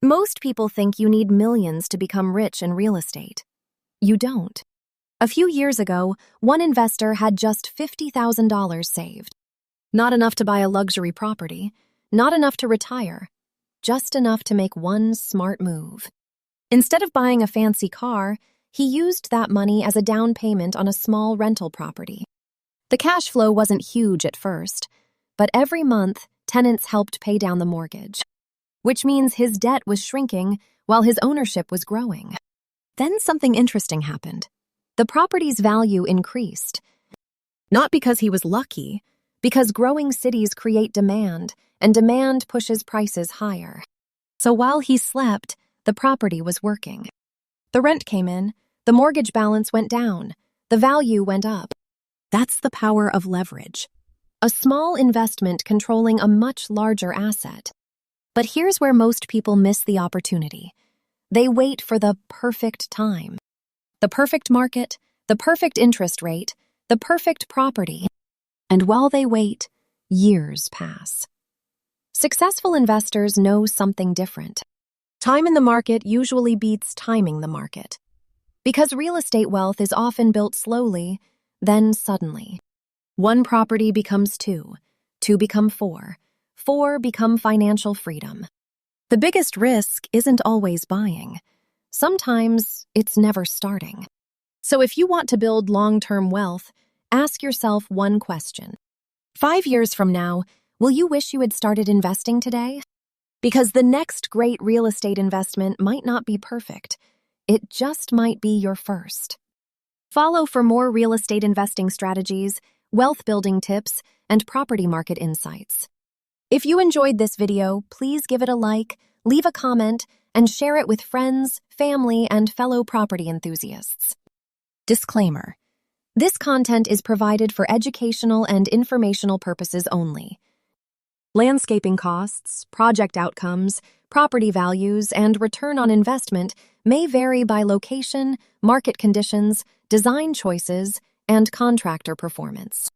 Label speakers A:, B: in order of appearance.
A: Most people think you need millions to become rich in real estate. You don't. A few years ago, one investor had just $50,000 saved. Not enough to buy a luxury property, not enough to retire, just enough to make one smart move. Instead of buying a fancy car, he used that money as a down payment on a small rental property. The cash flow wasn't huge at first, but every month, tenants helped pay down the mortgage, which means his debt was shrinking while his ownership was growing. Then something interesting happened. The property's value increased. Not because he was lucky, because growing cities create demand, and demand pushes prices higher. So while he slept, the property was working. The rent came in, the mortgage balance went down, the value went up. That's the power of leverage. A small investment controlling a much larger asset. But here's where most people miss the opportunity. They wait for the perfect time. The perfect market, the perfect interest rate, the perfect property. And while they wait, years pass. Successful investors know something different. Time in the market usually beats timing the market. Because real estate wealth is often built slowly, then suddenly. One property becomes two become four become financial freedom. The biggest risk isn't always buying. Sometimes it's never starting. So if you want to build long-term wealth, ask yourself one question. 5 years from now, will you wish you had started investing today? Because the next great real estate investment might not be perfect. It just might be your first. Follow for more real estate investing strategies, wealth-building tips, and property market insights. If you enjoyed this video, please give it a like, leave a comment, and share it with friends, family, and fellow property enthusiasts. Disclaimer: this content is provided for educational and informational purposes only. Landscaping costs, project outcomes, property values, and return on investment may vary by location, market conditions, design choices, and contractor performance.